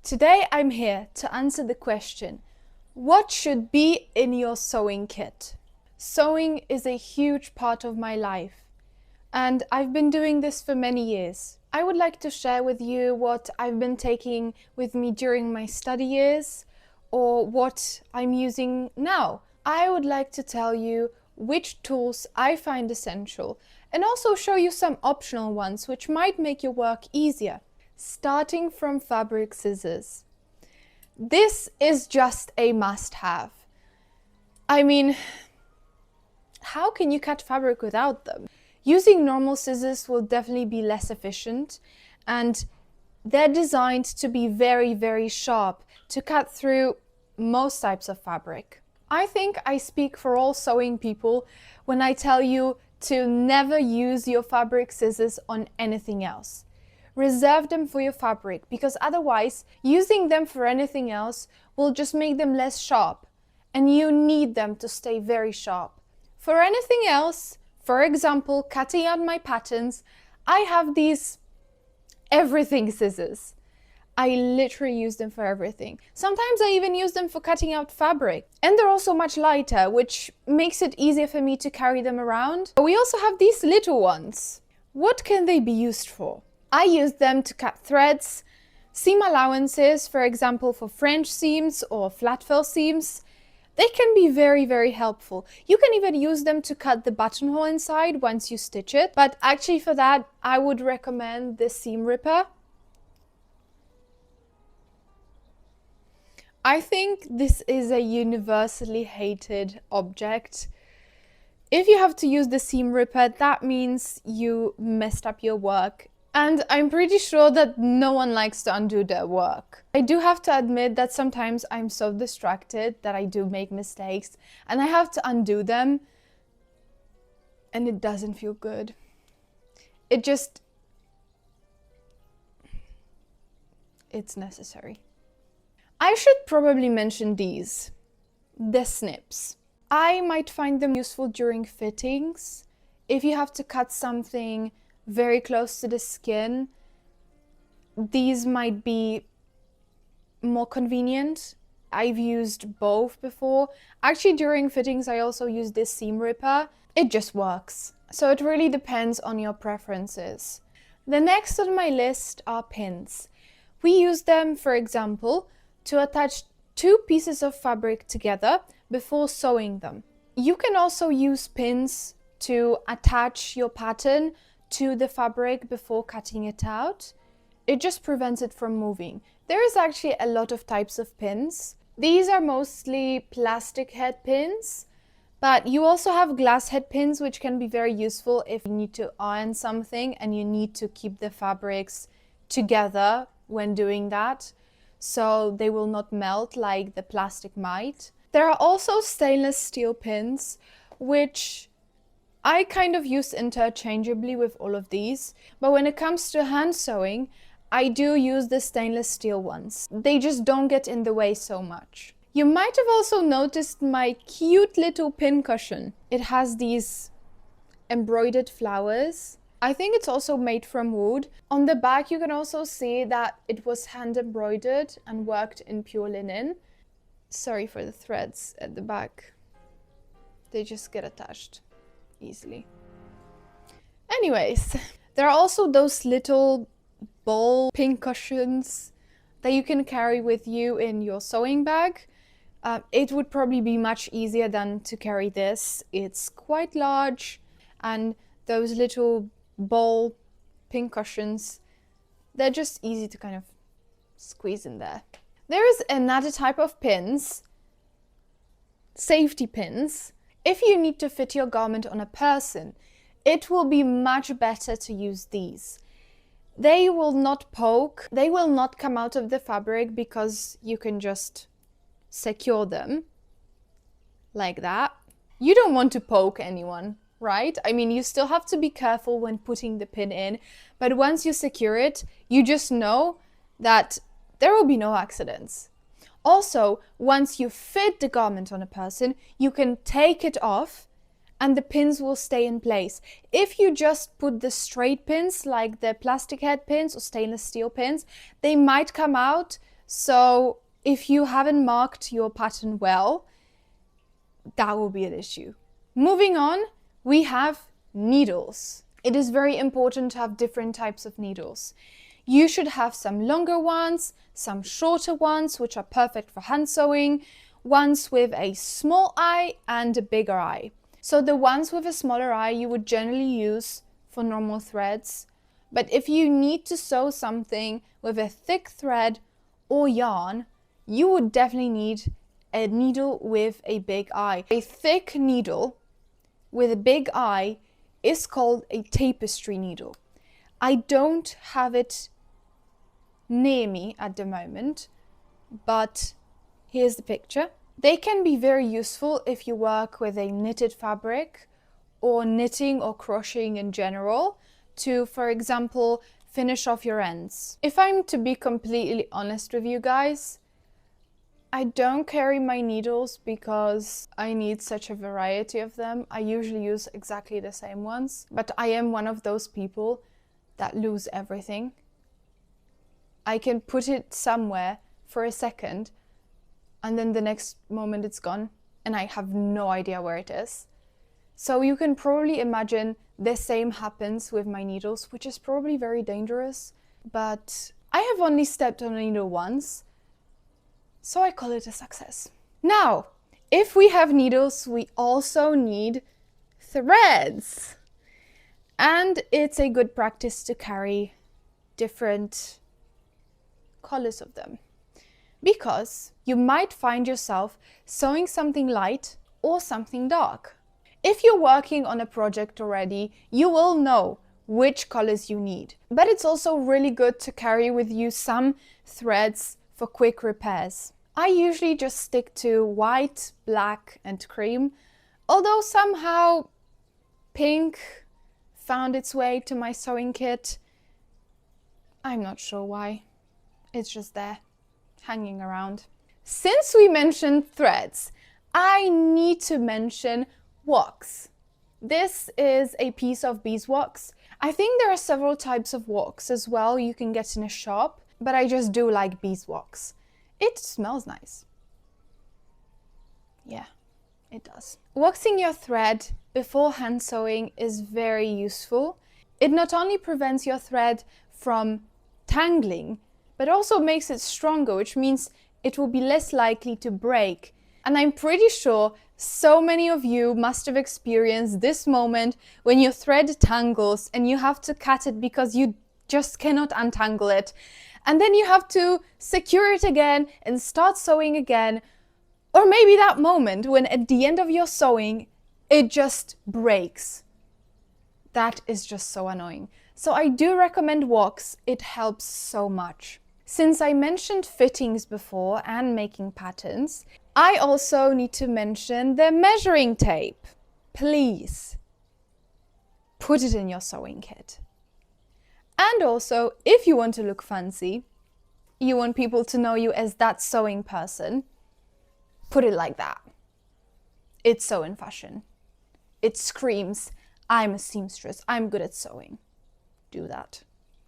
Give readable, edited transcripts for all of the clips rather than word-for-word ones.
Today I'm here to answer the question, what should be in your sewing kit? Sewing is a huge part of my life, and I've been doing this for many years. I would like to share with you what I've been taking with me during my study years, or what I'm using now. I would like to tell you which tools I find essential, and also show you some optional ones which might make your work easier. Starting from fabric scissors. This is just a must-have. I mean, how can you cut fabric without them? Using normal scissors will definitely be less efficient, and they're designed to be very, very sharp to cut through most types of fabric. I think I speak for all sewing people when I tell you to never use your fabric scissors on anything else. Reserve them for your fabric, because otherwise using them for anything else will just make them less sharp, and you need them to stay very sharp. For anything else, for example, cutting out my patterns, I have these everything scissors. I literally use them for everything. Sometimes I even use them for cutting out fabric. And they're also much lighter, which makes it easier for me to carry them around. But we also have these little ones. What can they be used for? I use them to cut threads, seam allowances, for example, for French seams or flat fill seams. They can be very, very helpful. You can even use them to cut the buttonhole inside once you stitch it. But actually for that, I would recommend the seam ripper. I think this is a universally hated object. If you have to use the seam ripper, that means you messed up your work. And I'm pretty sure that no one likes to undo their work. I do have to admit that sometimes I'm so distracted that I do make mistakes and I have to undo them, and it doesn't feel good. It's necessary. I should probably mention these, the snips. I might find them useful during fittings. If you have to cut something very close to the skin, these might be more convenient. I've used both before. Actually, during fittings, I also use this seam ripper. It just works. So it really depends on your preferences. The next on my list are pins. We use them, for example, to attach two pieces of fabric together before sewing them. You can also use pins to attach your pattern to the fabric before cutting it out. It just prevents it from moving. There is actually a lot of types of pins. These are mostly plastic head pins, but you also have glass head pins, which can be very useful if you need to iron something and you need to keep the fabrics together when doing that, so they will not melt like the plastic might. There are also stainless steel pins, which I kind of use interchangeably with all of these, but when it comes to hand sewing, I do use the stainless steel ones. They just don't get in the way so much. You might have also noticed my cute little pincushion. It has these embroidered flowers. I think it's also made from wood. On the back you can also see that it was hand embroidered and worked in pure linen. Sorry for the threads at the back. They just get attached easily. Anyways, there are also those little ball pincushions that you can carry with you in your sewing bag. It would probably be much easier than to carry this. It's quite large, and those little ball pincushions, they're just easy to kind of squeeze in there. There is another type of pins, safety pins. If you need to fit your garment on a person, it will be much better to use these. They will not poke, they will not come out of the fabric because you can just secure them like that. You don't want to poke anyone, right? I mean, you still have to be careful when putting the pin in, but once you secure it, you just know that there will be no accidents. Also, once you fit the garment on a person, you can take it off and the pins will stay in place. If you just put the straight pins, like the plastic head pins or stainless steel pins, they might come out So if you haven't marked your pattern well, that will be an issue. Moving on, we have needles. It is very important to have different types of needles. You should have some longer ones, some shorter ones, which are perfect for hand sewing, ones with a small eye and a bigger eye. So the ones with a smaller eye you would generally use for normal threads. But if you need to sew something with a thick thread or yarn, you would definitely need a needle with a big eye. A thick needle with a big eye is called a tapestry needle. I don't have it near me at the moment, but here's the picture. They can be very useful if you work with a knitted fabric or knitting or crocheting in general to, for example, finish off your ends. If I'm to be completely honest with you guys, I don't carry my needles because I need such a variety of them. I usually use exactly the same ones, but I am one of those people that lose everything. I can put it somewhere for a second and then the next moment it's gone and I have no idea where it is. So you can probably imagine the same happens with my needles, which is probably very dangerous, but I have only stepped on a needle once, so I call it a success. Now, if we have needles, we also need threads. And it's a good practice to carry different colors of them, because you might find yourself sewing something light or something dark. If you're working on a project already, you will know which colors you need. But it's also really good to carry with you some threads for quick repairs. I usually just stick to white, black, and cream, although somehow pink found its way to my sewing kit. I'm not sure why. It's just there, hanging around. Since we mentioned threads, I need to mention wax. This is a piece of beeswax. I think there are several types of wax as well you can get in a shop, but I just do like beeswax. It smells nice. Yeah, it does. Waxing your thread before hand sewing is very useful. It not only prevents your thread from tangling, but also makes it stronger, which means it will be less likely to break. And I'm pretty sure so many of you must have experienced this moment when your thread tangles and you have to cut it because you just cannot untangle it. And then you have to secure it again and start sewing again. Or maybe that moment when at the end of your sewing, it just breaks. That is just so annoying. So I do recommend wax. It helps so much. Since I mentioned fittings before and making patterns, I also need to mention the measuring tape. Please put it in your sewing kit. And also, if you want to look fancy, you want people to know you as that sewing person, put it like that. It's so in fashion. It screams, I'm a seamstress, I'm good at sewing. Do that,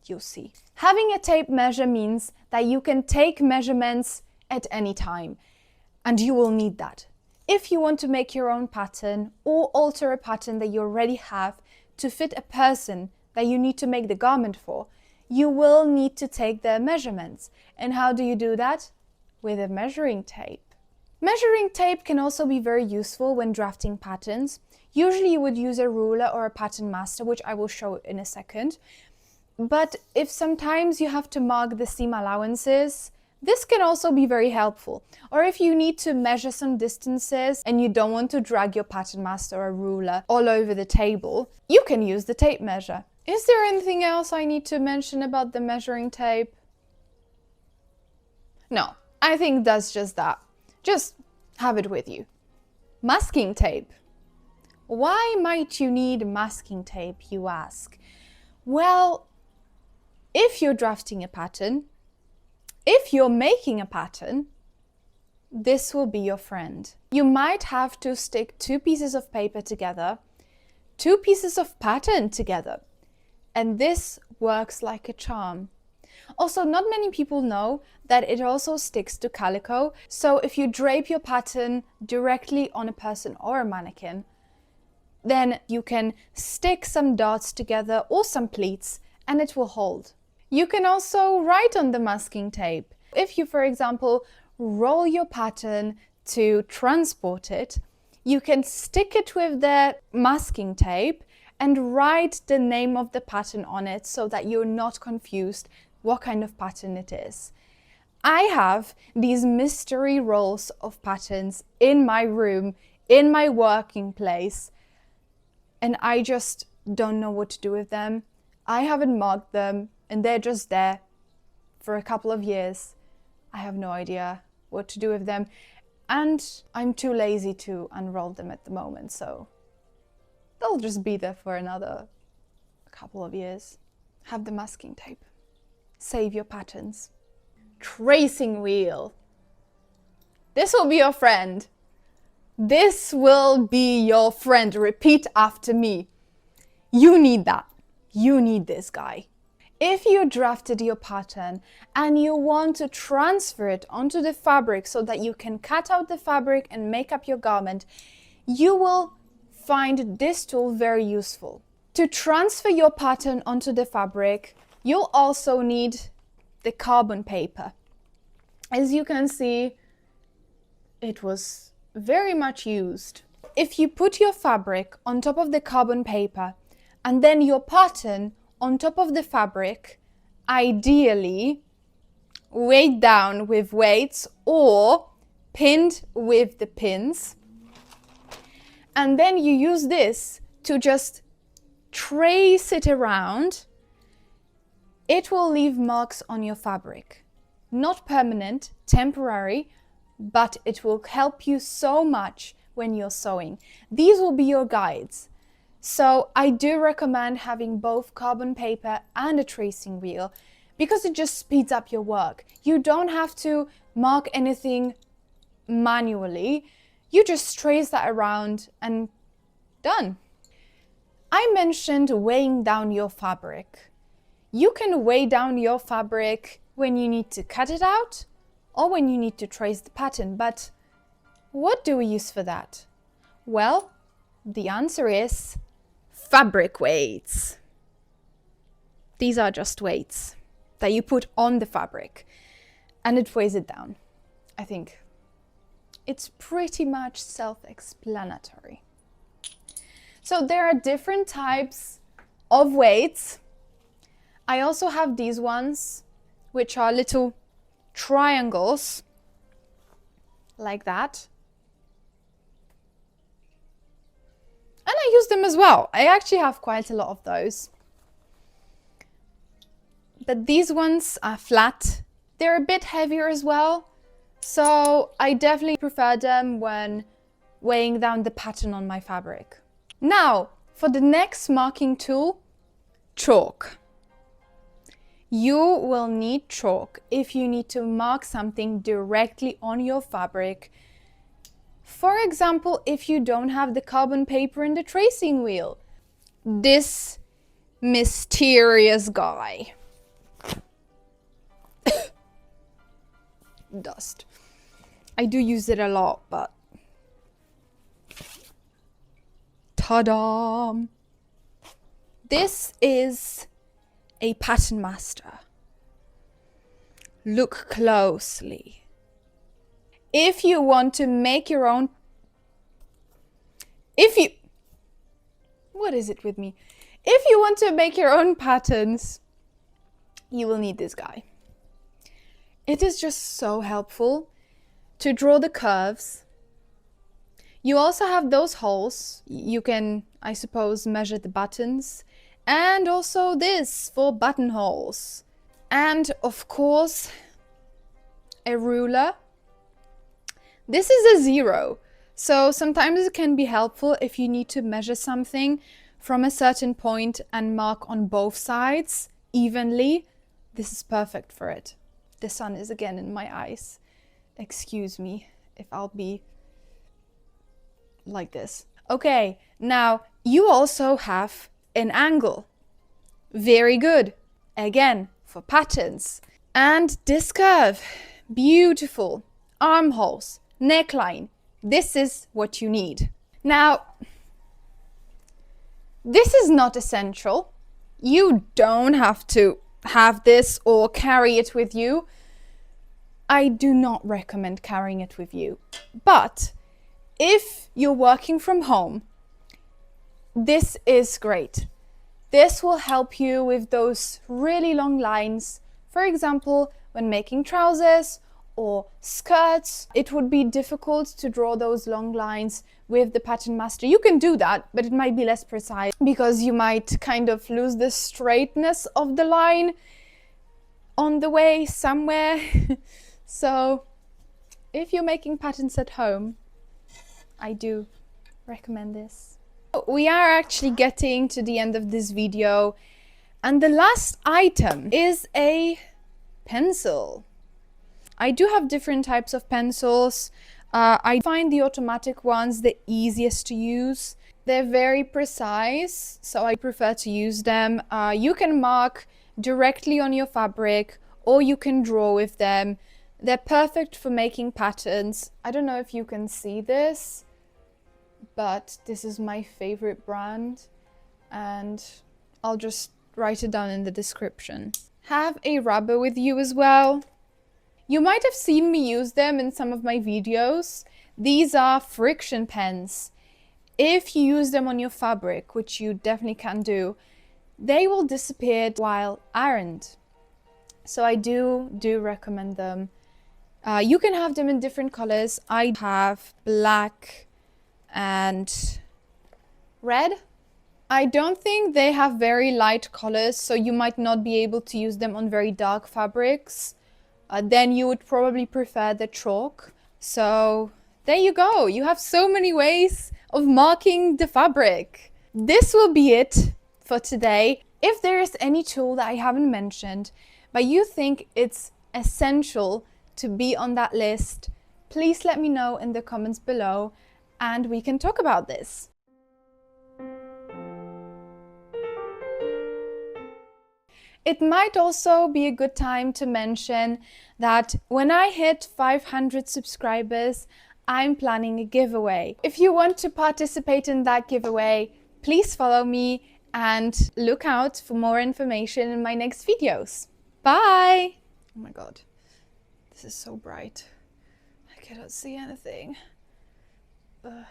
you'll see. Having a tape measure means that you can take measurements at any time, and you will need that. If you want to make your own pattern or alter a pattern that you already have to fit a person that you need to make the garment for, you will need to take their measurements. And how do you do that? With a measuring tape. Measuring tape can also be very useful when drafting patterns. Usually you would use a ruler or a Patternmaster, which I will show in a second. But if sometimes you have to mark the seam allowances, this can also be very helpful. Or if you need to measure some distances and you don't want to drag your Patternmaster or ruler all over the table, you can use the tape measure. Is there anything else I need to mention about the measuring tape? No, I think that's just that. Just have it with you. Masking tape. Why might you need masking tape, you ask? Well, if you're drafting a pattern, if you're making a pattern, this will be your friend. You might have to stick two pieces of paper together, two pieces of pattern together, and this works like a charm. Also, not many people know that it also sticks to calico. So if you drape your pattern directly on a person or a mannequin, then you can stick some dots together or some pleats and it will hold. You can also write on the masking tape. If you, for example, roll your pattern to transport it, you can stick it with the masking tape and write the name of the pattern on it so that you're not confused what kind of pattern it is. I have these mystery rolls of patterns in my room, in my working place, and I just don't know what to do with them. I haven't marked them and they're just there for a couple of years. I have no idea what to do with them, and I'm too lazy to unroll them at the moment, so they'll just be there for another couple of years. Have the masking tape. Save your patterns. Tracing wheel. This will be your friend. This will be your friend. Repeat after me. You need that. You need this guy. If you drafted your pattern and you want to transfer it onto the fabric so that you can cut out the fabric and make up your garment, you will find this tool very useful. To transfer your pattern onto the fabric, you'll also need the carbon paper. As you can see, it was very much used. If you put your fabric on top of the carbon paper and then your pattern on top of the fabric, ideally weighed down with weights or pinned with the pins, and then you use this to just trace it around, it will leave marks on your fabric. Not permanent, temporary, but it will help you so much when you're sewing. These will be your guides. So I do recommend having both carbon paper and a tracing wheel because it just speeds up your work. You don't have to mark anything manually. You just trace that around and done. I mentioned weighing down your fabric. You can weigh down your fabric when you need to cut it out or when you need to trace the pattern, but what do we use for that? Well, the answer is fabric weights. These are just weights that you put on the fabric and it weighs it down. I think it's pretty much self-explanatory. So there are different types of weights. I also have these ones, which are little triangles like that. And I use them as well. I actually have quite a lot of those. But these ones are flat. They're a bit heavier as well. So I definitely prefer them when weighing down the pattern on my fabric. Now, for the next marking tool, chalk. You will need chalk if you need to mark something directly on your fabric. For example, if you don't have the carbon paper and the tracing wheel. This mysterious guy. Dust. I do use it a lot, but ta-da! This is a Patternmaster. Look closely. If you want to make your own, what is it with me? If you want to make your own patterns, you will need this guy. It is just so helpful to draw the curves. You also have those holes. You can, I suppose, measure the buttons. And also this for buttonholes. And of course, a ruler. This is a 0. So sometimes it can be helpful if you need to measure something from a certain point and mark on both sides evenly. This is perfect for it. The sun is again in my eyes. Excuse me if I'll be like this. Okay, now you also have an angle. Very good. Again, for patterns. And this curve, beautiful. Armholes, neckline, this is what you need. Now, this is not essential. You don't have to have this or carry it with you. I do not recommend carrying it with you. But if you're working from home, this is great. This will help you with those really long lines. For example, when making trousers or skirts, it would be difficult to draw those long lines with the Patternmaster. You can do that, but it might be less precise because you might kind of lose the straightness of the line on the way somewhere. So if you're making patterns at home, I do recommend this. We are actually getting to the end of this video, and the last item is a pencil. I do have different types of pencils. I find the automatic ones the easiest to use. They're very precise, so I prefer to use them. You can mark directly on your fabric, or you can draw with them. They're perfect for making patterns. I don't know if you can see this, but this is my favorite brand, and I'll just write it down in the description. Have a rubber with you as well. You might have seen me use them in some of my videos. These are friction pens. If you use them on your fabric, which you definitely can do, they will disappear while ironed. So I do recommend them. You can have them in different colors. I have black and red. I don't think they have very light colors, so you might not be able to use them on very dark fabrics. Then you would probably prefer the chalk. So there you go. You have so many ways of marking the fabric. This will be it for today. If there is any tool that I haven't mentioned, but you think it's essential to be on that list, please let me know in the comments below and we can talk about this. It might also be a good time to mention that when I hit 500 subscribers, I'm planning a giveaway. If you want to participate in that giveaway, please follow me and look out for more information in my next videos. Bye! Oh my god, this is so bright. I cannot see anything. Ugh.